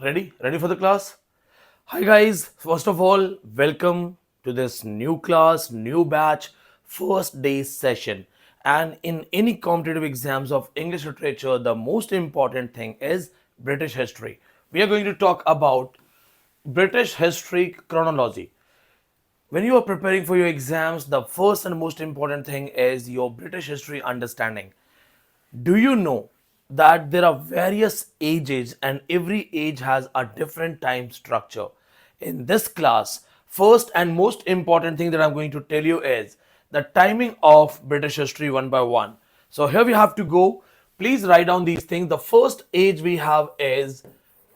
Ready? Ready for the class? Hi guys, first of all, welcome to this new class, new batch, first day session. And in any competitive exams of English literature, the most important thing is British history. We are going to talk about British history chronology. When you are preparing for your exams, the first and most important thing is your British history understanding. Do you know that there are various ages and every age has a different time structure? In this class, first and most important thing that I'm going to tell you is the timing of British history one by one. So here we have to go. Please write down these things. The first age we have is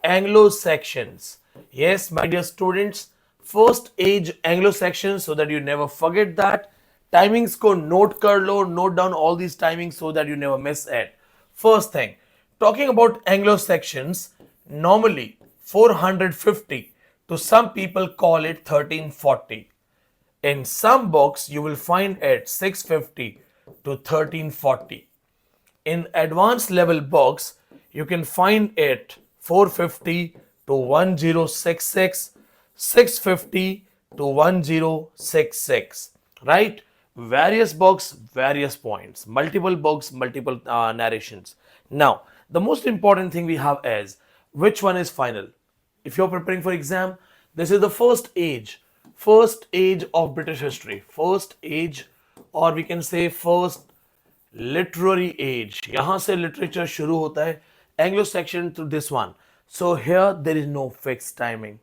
Anglo-Saxons. Yes, my dear students, first age Anglo-Saxons so that you never forget that. Timings को note कर लो, note down all these timings so that you never miss it. First thing, talking about Anglo-Saxons, normally 450 to some people call it 1340. In some books, you will find it 650 to 1340. In advanced level books, you can find it 450 to 1066, 650 to 1066, right? Various books, various points, multiple books, multiple narrations. Now, the most important thing we have is which one is final. If you're preparing for exam, this is the first age of British history, first age, or we can say first literary age. यहाँ से literature शुरू होता है Anglo Saxon to this one. So here there is no fixed timing.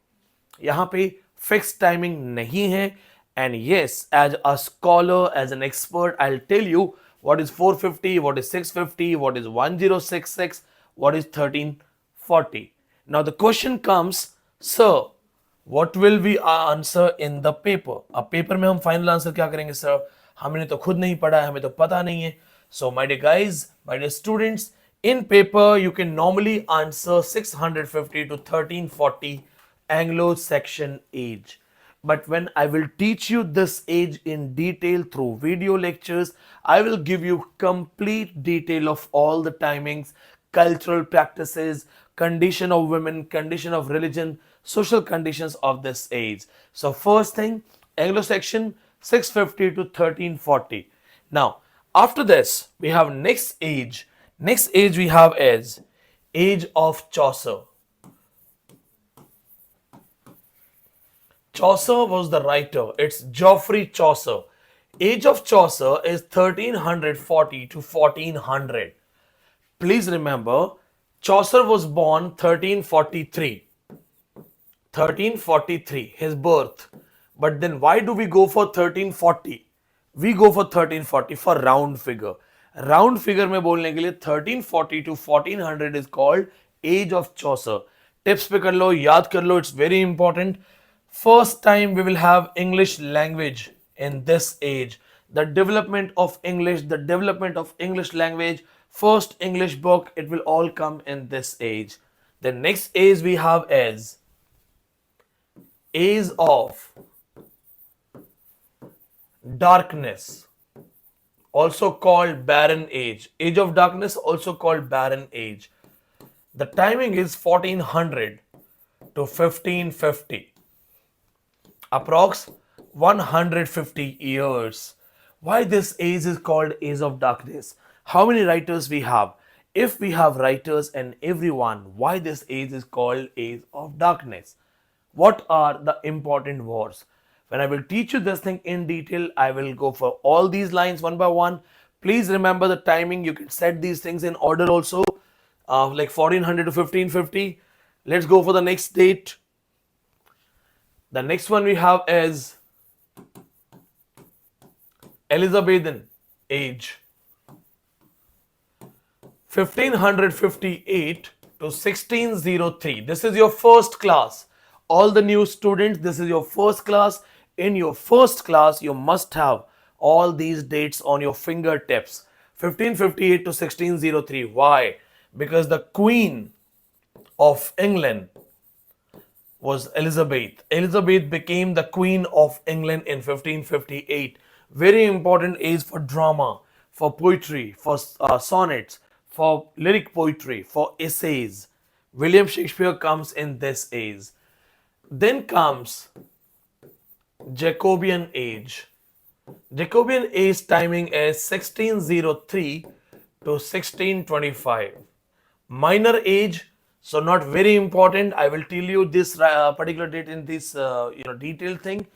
यहाँ पे fixed timing नहीं है. And yes, as a scholar, as an expert, I'll tell you what is 450, what is 650, what is 1066, what is 1340. Now the question comes, sir, what will we answer in the paper? अब paper में हम final answer क्या करेंगे sir? हमने तो खुद नहीं पढ़ा है, हमें तो पता नहीं है. So my dear guys, my dear students, in paper you can normally answer 650 to 1340 Anglo-Saxon age. But when I will teach you this age in detail through video lectures, I will give you complete detail of all the timings, cultural practices, condition of women, condition of religion, social conditions of this age. So first thing, Anglo-Saxon 650 to 1340. Now, after this, we have next age. Next age we have is age of Chaucer. Chaucer was the writer. It's Geoffrey Chaucer. Age of Chaucer is 1340 to 1400. Please remember, Chaucer was born 1343. 1343, his birth. But then why do we go for 1340? We go for 1340 for round figure. Round figure में बोलने के लिए 1340 to 1400 is called age of Chaucer. Tips पे कर लो, याद कर लो, it's very important. First time we will have English language in this age. The development of English language, first English book, it will all come in this age. The next age we have is age of darkness, also called barren age. Age of darkness, also called barren age. The timing is 1400 to 1550. Approx 150 years. Why this age is called age of darkness? How many writers we have? If we have writers and everyone, why this age is called age of darkness? What are the important wars? When I will teach you this thing in detail, I will go for all these lines one by one. Please remember the timing. You can set these things in order also, like 1400 to 1550. Let's go for the next date. The next one we have is Elizabethan age. 1558 to 1603. This is your first class. All the new students, this is your first class. In your first class, you must have all these dates on your fingertips. 1558 to 1603. Why? Because the Queen of England was Elizabeth. Elizabeth became the Queen of England in 1558. Very important age for drama, for poetry, for sonnets, for lyric poetry, for essays. William Shakespeare comes in this age. Then comes Jacobean age. Jacobean age timing is 1603 to 1625. Minor age, so not very important. I will tell you this particular date in this detailed thing.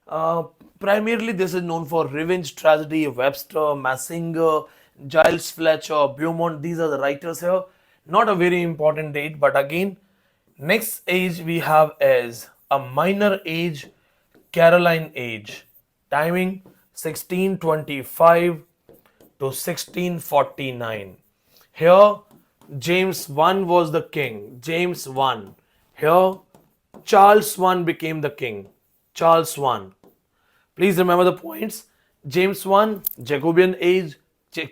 Uh, Primarily, this is known for Revenge Tragedy, Webster, Massinger, Giles Fletcher, Beaumont. These are the writers here. Not a very important date, but again, next age we have is a minor age, Caroline age, timing 1625 to 1649. Here, James I was the king. James I. Here, Charles I became the king. Charles I. Please remember the points. James I, Jacobean age,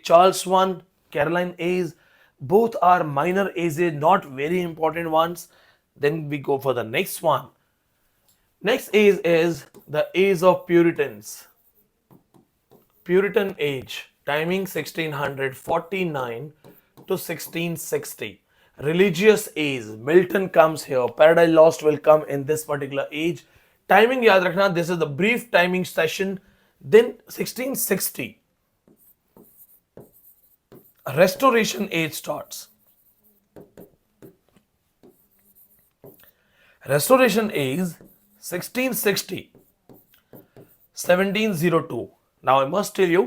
Charles I, Caroline age. Both are minor ages, not very important ones. Then we go for the next one. Next age is the age of Puritans. Puritan age, timing 1649 to 1660. Religious age, Milton comes here. Paradise Lost will come in this particular age. Timing yaad rakhna, this is the brief timing session. Then 1660. Restoration age starts. Restoration age 1660, 1702. Now I must tell you,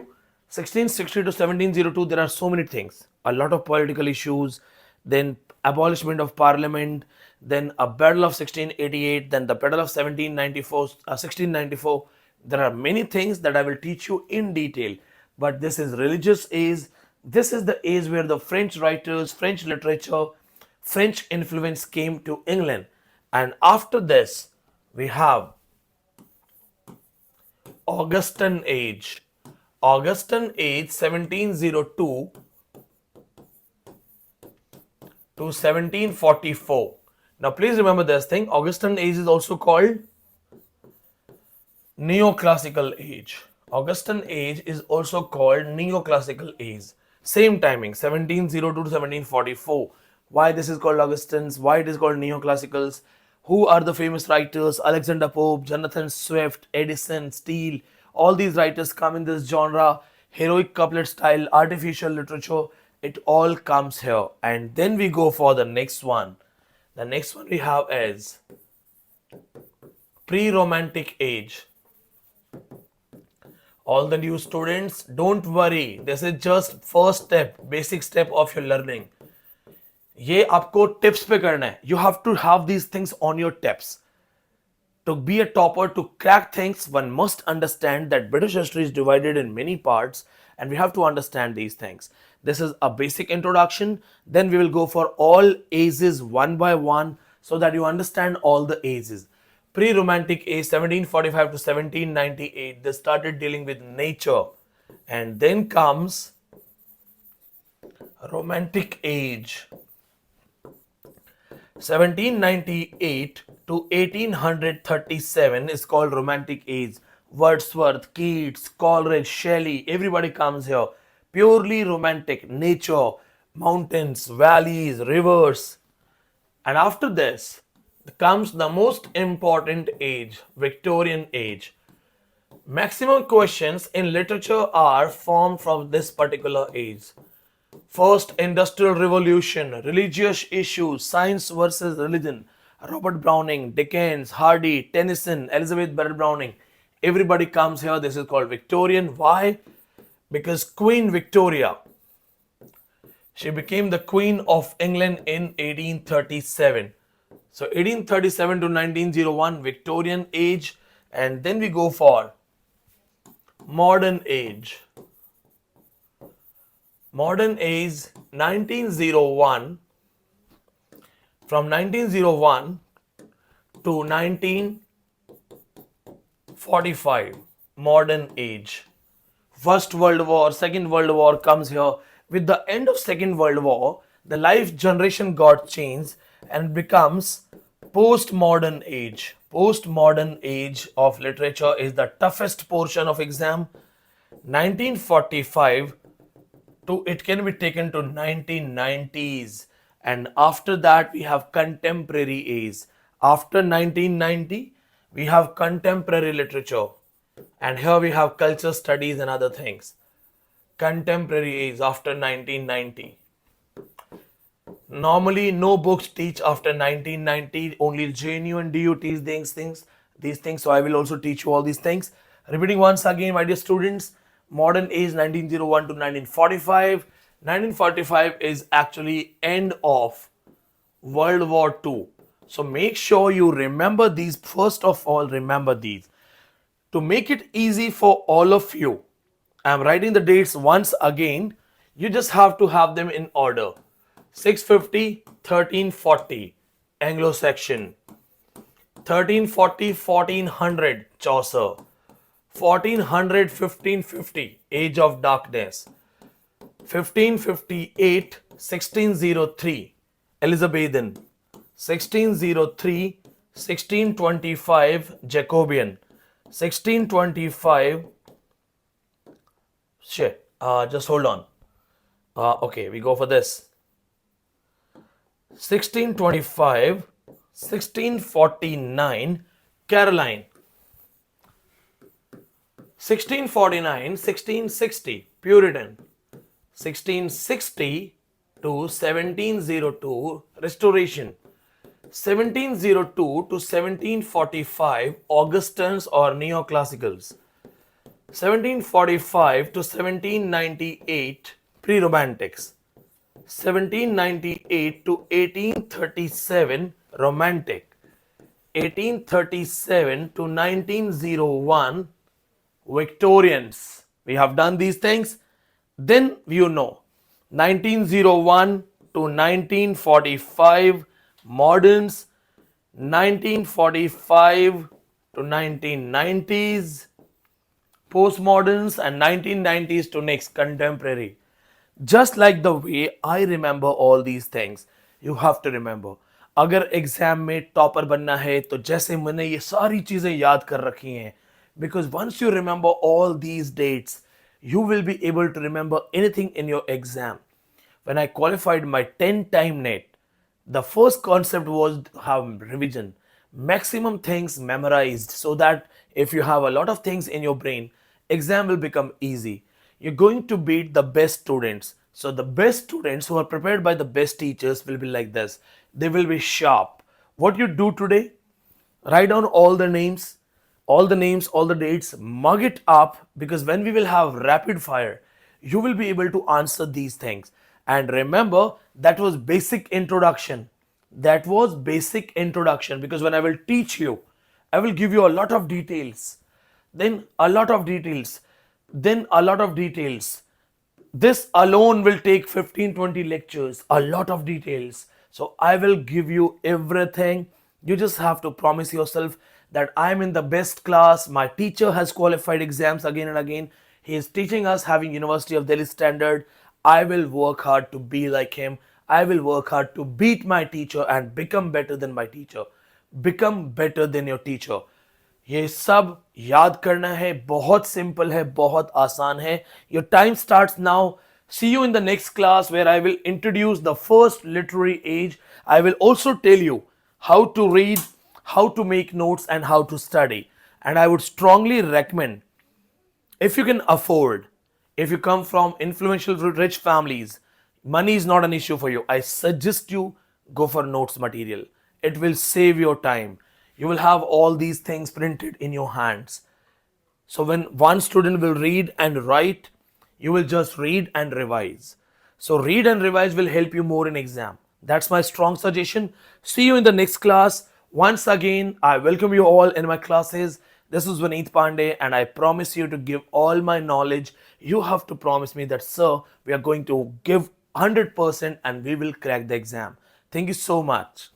1660 to 1702, there are so many things. A lot of political issues, then abolishment of parliament, then a battle of 1688, then the battle of 1694. There are many things that I will teach you in detail. But this is religious age. This is the age where the French writers, French literature, French influence came to England. And after this, we have Augustan age. Augustan age 1702 to 1744. Now please remember this thing. Augustan age is also called Neoclassical age. Augustan age is also called Neoclassical age. Same timing, 1702 to 1744. Why this is called Augustans? Why it is called Neoclassicals? Who are the famous writers? Alexander Pope, Jonathan Swift, Edison, Steele. All these writers come in this genre. Heroic couplet style, artificial literature. It all comes here. And then we go for the next one. The next one we have is pre-romantic age. All the new students, don't worry. This is just first step, basic step of your learning. ये आपको tips पे करना है. You have to have these things on your tips. To be a topper, to crack things, one must understand that British history is divided in many parts and we have to understand these things. This is a basic introduction. Then we will go for all ages one by one so that you understand all the ages. Pre-romantic age 1745 to 1798, they started dealing with nature. And then comes romantic age. 1798 to 1837 is called romantic age. Wordsworth, Keats, Coleridge, Shelley, everybody comes here. Purely romantic, nature, mountains, valleys, rivers. And after this comes the most important age, Victorian age. Maximum questions in literature are formed from this particular age. First Industrial Revolution, religious issues, science versus religion. Robert Browning, Dickens, Hardy, Tennyson, Elizabeth Barrett Browning. Everybody comes here. This is called Victorian. Why? Because Queen Victoria, she became the Queen of England in 1837. So 1837 to 1901, Victorian age. And then we go for modern age. Modern age 1901, from 1901 to 1945, modern age. First World War, Second World War comes here. With the end of Second World War, the life generation got changed and becomes postmodern age. Postmodern age of literature is the toughest portion of exam. 1945 to it can be taken to 1990s, And after that, we have contemporary age. After 1990, we have contemporary literature. And here we have culture studies and other things. Contemporary age after 1990. Normally, no books teach after 1990. Only JNU and DU teach these things. So I will also teach you all these things. Repeating once again, my dear students, modern age 1901 to 1945. 1945 is actually end of World War II. So make sure you remember these. First of all, remember these. To make it easy for all of you, I'm writing the dates once again. You just have to have them in order. 650, 1340, Anglo-Saxon. 1340, 1400, Chaucer. 1400, 1550, Age of Darkness. 1558, 1603, Elizabethan. 1603, 1625, Jacobean. 1625, just hold on. Okay, we go for this. 1625, 1649, Caroline. 1649, 1660, Puritan. 1660 to 1702, Restoration. 1702 to 1745, Augustans or Neoclassicals. 1745 to 1798, Pre-Romantics. 1798 to 1837, Romantic. 1837 to 1901, Victorians. We have done these things. Then 1901 to 1945, Moderns. 1945 to 1990s, Postmoderns, and 1990s to next, Contemporary. Just like the way I remember all these things, you have to remember. अगर exam में topper बनना है तो जैसे मैंने ये सारी चीजें याद कर रखी हैं, because once you remember all these dates, you will be able to remember anything in your exam. When I qualified my 10-time net, the first concept was have revision, maximum things memorized, so that if you have a lot of things in your brain, exam will become easy. You're going to beat the best students. So the best students who are prepared by the best teachers will be like this. They will be sharp. What you do today, write down all the names, all the dates, mug it up, because when we will have rapid fire, you will be able to answer these things. And remember, that was basic introduction. That was basic introduction, because when I will teach you, I will give you a lot of details, then a lot of details, then a lot of details. This alone will take 15-20 lectures, a lot of details. So I will give you everything. You just have to promise yourself that I'm in the best class. My teacher has qualified exams again and again. He is teaching us having University of Delhi standard. I will work hard to be like him. I will work hard to beat my teacher and become better than my teacher. Become better than your teacher. ये सब याद करना है, बहुत simple है, बहुत आसान है. Your time starts now. See you in the next class where I will introduce the first literary age. I will also tell you how to read, how to make notes, and how to study. And I would strongly recommend, if you can afford, if you come from influential rich families, money is not an issue for you, I suggest you go for notes material. It will save your time. You will have all these things printed in your hands. So when one student will read and write, you will just read and revise. So read and revise will help you more in exam. That's my strong suggestion. See you in the next class. Once again, I welcome you all in my classes. This is Vineet Pandey, and I promise you to give all my knowledge. You have to promise me that, sir, we are going to give 100% and we will crack the exam. Thank you so much.